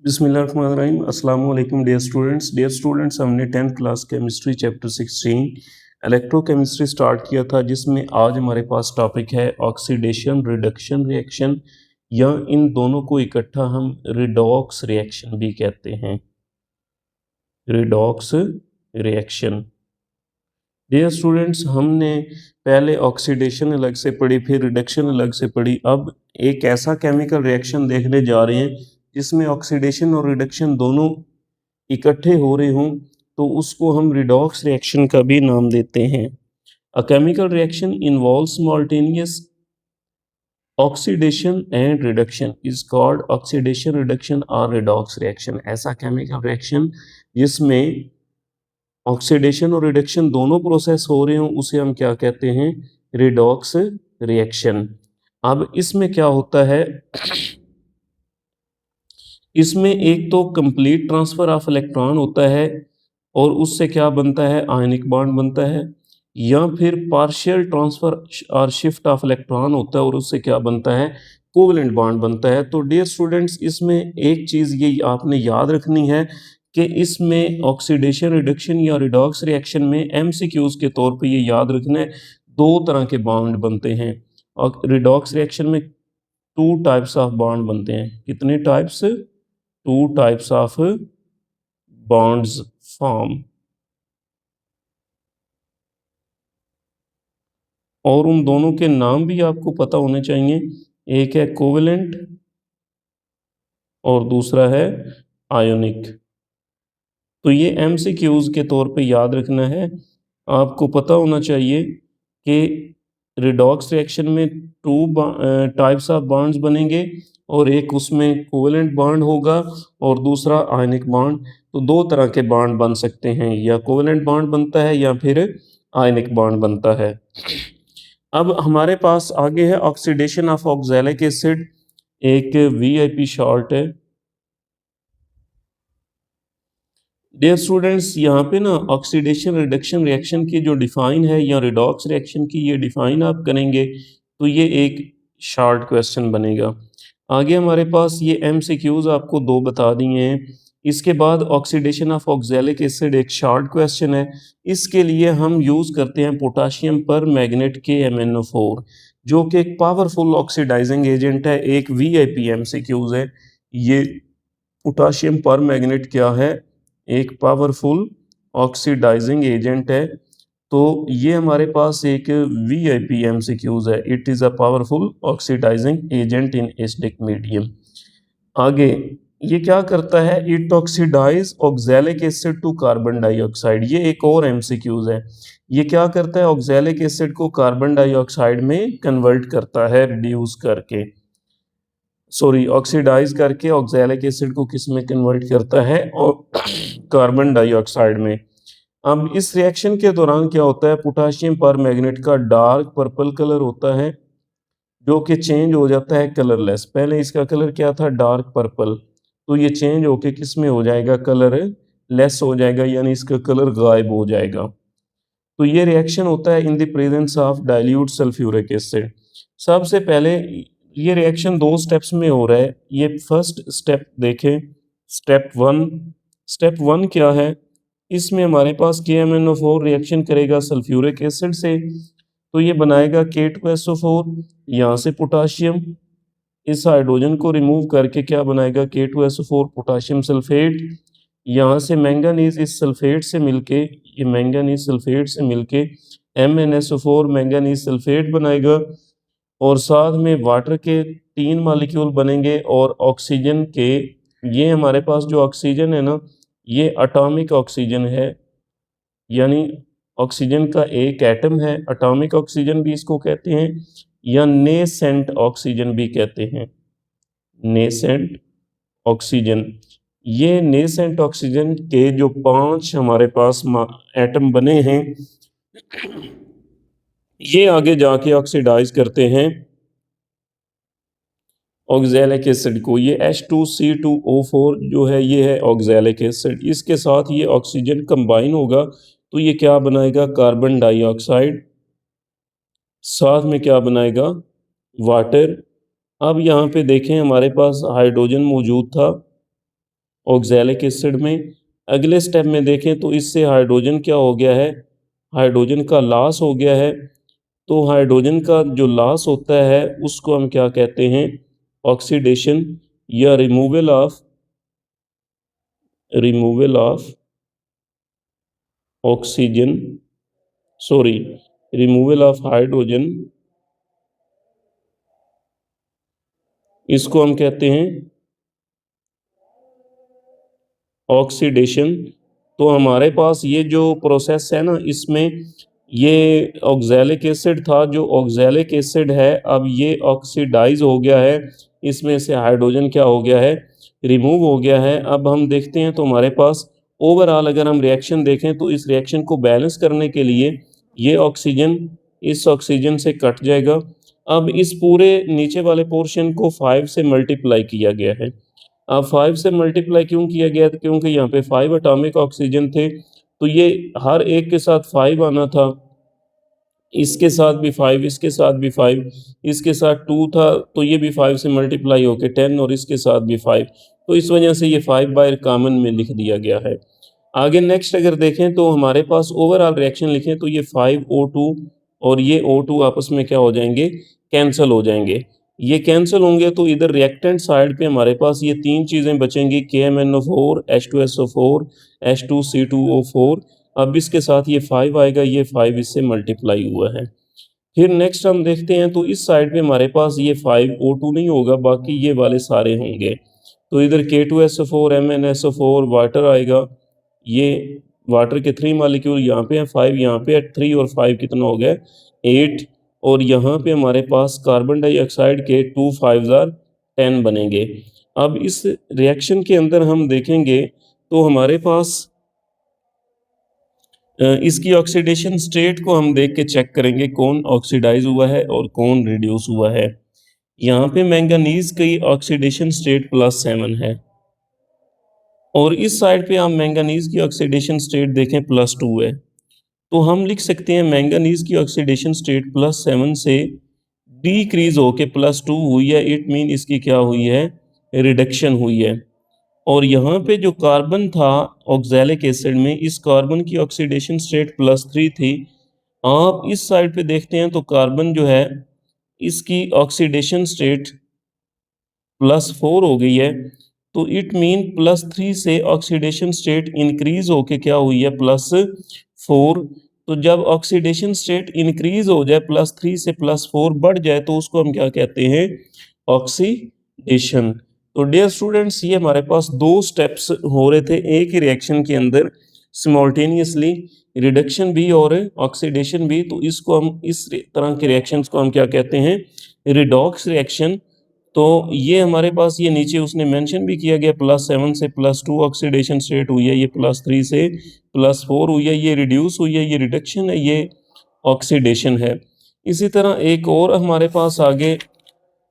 बिस्मिल्लाहिर्रहमानिर्रहीम अस्सलाम वालेकुम डियर स्टूडेंट्स हमने 10th class chemistry chapter 16 electrochemistry start किया था, जिसमें आज हमारे पास टॉपिक है ऑक्सीडेशन रिडक्शन रिएक्शन, या इन दोनों को इकट्ठा हम रिडॉक्स रिएक्शन भी कहते हैं। Redox reaction. डियर स्टूडेंट्स, हमने पहले ऑक्सीडेशन अलग से पढ़ी, फिर रिडक्शन अलग से पढ़ी। अब एक ऐसा केमिकल रिएक्शन देखने जा रहे हैं जिसमें ऑक्सीडेशन और रिडक्शन दोनों इकट्ठे हो रहे हों, तो उसको हम रिडॉक्स रिएक्शन का भी नाम देते हैं। A chemical reaction involve simultaneous oxidation and reduction is called oxidation reduction or redox reaction। ऐसा केमिकल रिएक्शन जिसमें ऑक्सीडेशन और रिडक्शन दोनों प्रोसेस हो रहे हों, उसे हम क्या कहते हैं? Redox reaction. अब इसमें क्या होता है? इसमें एक तो कंप्लीट ट्रांसफर ऑफ इलेक्ट्रॉन होता है और उससे क्या बनता है? आयनिक बॉन्ड बनता है, या फिर पार्शियल ट्रांसफर और शिफ्ट ऑफ इलेक्ट्रॉन होता है और उससे क्या बनता है? कोवेलेंट बॉन्ड बनता है। तो डियर स्टूडेंट्स, इसमें एक चीज़ ये आपने याद रखनी है कि इसमें ऑक्सीडेशन रिडक्शन या रिडॉक्स रिएक्शन में एमसीक्यूज के तौर पे ये याद रखना है, दो तरह के बॉन्ड बनते हैं। और रिडॉक्स रिएक्शन में टू टाइप्स ऑफ बॉन्ड बनते हैं। कितने types? Two types of bonds form, और उन दोनों के नाम भी आपको पता होने चाहिए। एक है कोवेलेंट और दूसरा है आयोनिक। तो ये एमसीक्यूज के तौर पे याद रखना है। आपको पता होना चाहिए कि रिडॉक्स रिएक्शन में टू टाइप्स ऑफ बॉन्ड्स बनेंगे, और एक उसमें कोवेलेंट बॉन्ड होगा और दूसरा आयनिक बॉन्ड। तो दो तरह के बॉन्ड बन सकते हैं, या कोवेलेंट बॉन्ड बनता है या फिर आयनिक बॉन्ड बनता है। अब हमारे पास आगे है ऑक्सीडेशन ऑफ ऑक्सैलिक एसिड, एक वीआईपी शॉर्ट है। डियर स्टूडेंट्स, यहाँ पे ना ऑक्सीडेशन रिडक्शन रिएक्शन की जो डिफाइन है, या रिडॉक्स रिएक्शन की ये डिफाइन आप करेंगे तो ये एक शॉर्ट क्वेश्चन बनेगा। आगे हमारे पास ये एमसीक्यूज आपको दो बता दिए हैं। इसके बाद ऑक्सीडेशन ऑफ ऑक्सैलिक एसिड एक शॉर्ट क्वेश्चन है। इसके लिए हम यूज़ करते हैं पोटाशियम पर मैग्नेट के MnO4, जो कि एक पावरफुल ऑक्सीडाइजिंग एजेंट है। एक वीआईपी एमसीक्यूज है ये। पोटाशियम पर मैग्नेट क्या है? एक पावरफुल ऑक्सीडाइजिंग एजेंट है। तो ये हमारे पास एक वीआईपी एमसीक्यूज है। It is a powerful oxidizing agent in acidic medium. आगे ये क्या करता है? It oxidize oxalic acid to carbon dioxide. ये एक और एमसीक्यूज है। ये क्या करता है? ऑक्सैलिक एसिड को कार्बन डाइऑक्साइड में कन्वर्ट करता है, रिड्यूस करके, सॉरी ऑक्सीडाइज करके ऑक्सैलिक एसिड को किस में कन्वर्ट करता है? और कार्बन डाइऑक्साइड में। अब इस रिएक्शन के दौरान क्या होता है? पोटाशियम पर मैग्नेट का डार्क पर्पल कलर होता है, जो कि चेंज हो जाता है कलरलेस। पहले इसका कलर क्या था? Dark purple. तो ये चेंज होके किस में हो जाएगा? कलर लेस हो जाएगा, यानी इसका कलर गायब हो जाएगा। तो ये रिएक्शन होता है in the presence of dilute sulphuric acid. सबसे पहले ये रिएक्शन दो स्टेप्स में हो रहा है। ये फर्स्ट स्टेप देखें, स्टेप वन। स्टेप वन क्या है? इसमें हमारे पास KMnO4 रिएक्शन करेगा सल्फ्यूरिक एसिड से, तो ये बनाएगा K2SO4। यहाँ से पोटाशियम इस हाइड्रोजन को रिमूव करके क्या बनाएगा? K2SO4 potassium sulphate. यहाँ से मैंगनीज इस सल्फेट से मिलके, ये मैंगनीज सल्फेट से मिलके MnSO4 मैंगनीज सल्फेट बनाएगा, और साथ में वाटर के 3 मॉलिक्यूल बनेंगे, और ऑक्सीजन के, ये हमारे पास जो ऑक्सीजन है ना, ये एटॉमिक ऑक्सीजन है, यानी ऑक्सीजन का एक एटम है। एटॉमिक ऑक्सीजन भी इसको कहते हैं, या नेसेंट ऑक्सीजन भी कहते हैं। Nascent oxygen. ये नेसेंट ऑक्सीजन के जो 5 हमारे पास एटम बने हैं, ये आगे जाके ऑक्सीडाइज करते हैं ऑक्सैलिक एसिड को। ये H2C2O4 जो है, ये है ऑक्सैलिक एसिड। इसके साथ ये ऑक्सीजन कंबाइन होगा, तो ये क्या बनाएगा? Carbon dioxide. साथ में क्या बनाएगा? वाटर। अब यहाँ पे देखें, हमारे पास हाइड्रोजन मौजूद था, ऑक्सैलिक एसिड में। अगले स्टेप में देखें तो इससे हाइड्रोजन क्या हो गया है, हाइड्रोजन का लॉस हो गया है। तो हाइड्रोजन का जो लॉस होता है उसको हम क्या कहते हैं, ऑक्सीडेशन या removal of oxygen, sorry, removal of hydrogen, इसको हम कहते हैं ऑक्सीडेशन। तो हमारे पास ये जो प्रोसेस है ना, इसमें ये ऑक्सैलिक एसिड था, जो ऑक्सैलिक एसिड है अब ये ऑक्सीडाइज हो गया है, इसमें से हाइड्रोजन क्या हो गया है, रिमूव हो गया है। अब हम देखते हैं तो हमारे पास ओवरऑल अगर हम रिएक्शन देखें तो इस रिएक्शन को बैलेंस करने के लिए ये ऑक्सीजन इस ऑक्सीजन से कट जाएगा। अब इस पूरे नीचे वाले पोर्शन को 5 से मल्टीप्लाई किया गया है। अब 5 से मल्टीप्लाई क्यों किया गया था, क्योंकि यहाँ पे 5 एटॉमिक ऑक्सीजन थे, तो ये हर एक के साथ 5 आना था, इसके साथ भी 5, इसके साथ भी 5, इसके साथ 2 था तो ये भी 5 से मल्टीप्लाई होके 10 और इसके साथ भी 5, तो इस वजह से ये 5 बाय कॉमन में लिख दिया गया है। आगे नेक्स्ट अगर देखें तो हमारे पास ओवरऑल रिएक्शन लिखें तो ये 5O2 और ये O2 आपस में क्या हो जाएंगे, कैंसिल हो जाएंगे। ये कैंसिल होंगे तो इधर रिएक्टेंट साइड पे हमारे पास ये तीन चीज़ें बचेंगी, KMnO4, H2SO4, H2C2O4। अब इसके साथ ये 5 आएगा, ये 5 इससे मल्टीप्लाई हुआ है। फिर नेक्स्ट हम देखते हैं तो इस साइड पे हमारे पास ये 5O2 नहीं होगा, बाकी ये वाले सारे होंगे। तो इधर K2SO4, MnSO4, वाटर आएगा, ये वाटर के 3 मॉलिक्यूल यहाँ पे हैं, 5 यहाँ पे है, 3 और 5 कितना हो गया, 8। और यहाँ पे हमारे पास कार्बन डाइऑक्साइड के 2 5s are 10 बनेंगे। अब इस रिएक्शन के अंदर हम देखेंगे तो हमारे पास इसकी ऑक्सीडेशन स्टेट को हम देख के चेक करेंगे कौन ऑक्सीडाइज हुआ है और कौन रिड्यूस हुआ है। यहाँ पे मैंगनीज की ऑक्सीडेशन स्टेट +7 है और इस साइड पे हम मैंगनीज की ऑक्सीडेशन स्टेट देखें +2 है। तो हम लिख सकते हैं मैंगनीज की ऑक्सीडेशन स्टेट +7 से डिक्रीज होके +2 हुई है, इट मीन इसकी क्या हुई है, रिडक्शन हुई है। और यहाँ पे जो कार्बन था ऑक्सैलिक एसिड में, इस कार्बन की ऑक्सीडेशन स्टेट +3 थी। आप इस साइड पे देखते हैं तो कार्बन जो है इसकी ऑक्सीडेशन स्टेट +4 हो गई है, तो इट मीन +3 से ऑक्सीडेशन स्टेट इंक्रीज होके क्या हुई है, +4। तो जब ऑक्सीडेशन स्टेट इंक्रीज हो जाए, +3 से +4 बढ़ जाए, तो उसको हम क्या कहते हैं, ऑक्सीडेशन। तो डियर स्टूडेंट्स, ये हमारे पास दो स्टेप्स हो रहे थे एक ही रिएक्शन के अंदर सिमल्टेनियसली, रिडक्शन भी और ऑक्सीडेशन भी। तो इसको हम इस तरह के रिएक्शंस को हम क्या कहते हैं, रिडॉक्स रिएक्शन। तो ये हमारे पास ये नीचे उसने मेंशन भी किया गया, +7 से +2 ऑक्सीडेशन स्टेट हुई है, ये +3 से +4 हुई है, ये रिड्यूस हुई है, ये रिडक्शन है, ये ऑक्सीडेशन है। इसी तरह एक और हमारे पास आगे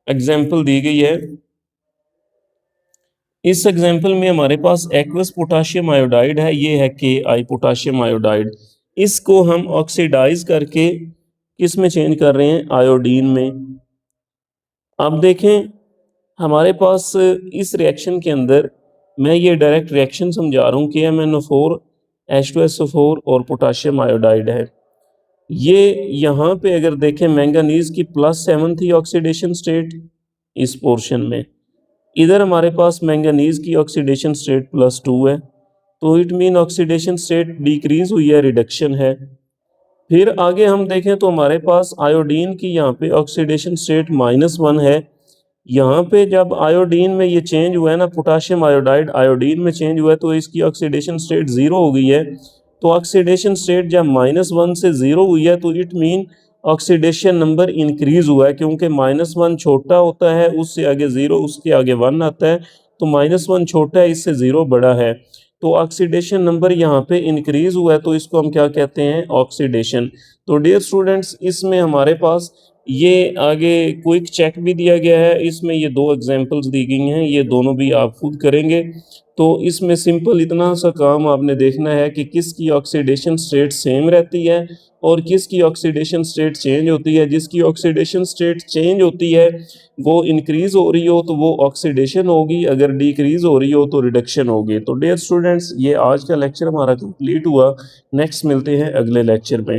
एग्जाम्पल दी गई है। इस एग्जाम्पल में हमारे पास एक्वस पोटाशियम आयोडाइड है, ये है Ki पोटाशियम आयोडाइड। इसको हम ऑक्सीडाइज करके किस में चेंज कर रहे हैं, आयोडीन में। अब देखें हमारे पास इस रिएक्शन के अंदर मैं ये डायरेक्ट रिएक्शन समझा रहा हूँ, KMnO4, H2SO4 और पोटाशियम आयोडाइड है। ये यहाँ पे अगर देखें मैंगनीज की +7 थी ऑक्सीडेशन स्टेट इस पोर्शन में, इधर हमारे पास मैंगनीज की ऑक्सीडेशन स्टेट +2 है, तो it mean oxidation state decrease हुई है, रिडक्शन है। फिर आगे हम देखें तो हमारे पास आयोडीन की यहाँ पे ऑक्सीडेशन स्टेट -1 है। यहाँ पे जब आयोडीन में ये चेंज हुआ है ना, पोटाशियम आयोडाइड आयोडीन में चेंज हुआ है, तो इसकी ऑक्सीडेशन स्टेट 0 हो गई है। तो ऑक्सीडेशन स्टेट जब -1 से 0 हुई है, तो it mean oxidation number increase हुआ है, क्योंकि -1 छोटा होता है, उससे आगे 0, उसके आगे 1 आता है, तो -1 छोटा है, इससे 0 बड़ा है, तो ऑक्सीडेशन नंबर यहाँ पे इंक्रीज हुआ है, तो इसको हम क्या कहते हैं, ऑक्सीडेशन। तो डियर स्टूडेंट्स, इसमें हमारे पास ये आगे क्विक चेक भी दिया गया है, इसमें ये 2 एग्ज़ाम्पल्स दी गई हैं, ये दोनों भी आप खुद करेंगे। तो इसमें सिंपल इतना सा काम आपने देखना है कि किसकी ऑक्सीडेशन स्टेट सेम रहती है और किसकी ऑक्सीडेशन स्टेट चेंज होती है। जिसकी ऑक्सीडेशन स्टेट चेंज होती है, वो इंक्रीज़ हो रही हो तो वो ऑक्सीडेशन होगी, अगर डिक्रीज़ हो रही हो तो रिडक्शन होगी। तो डियर स्टूडेंट्स, ये आज का लेक्चर हमारा कंप्लीट हुआ। नेक्स्ट मिलते हैं अगले लेक्चर में।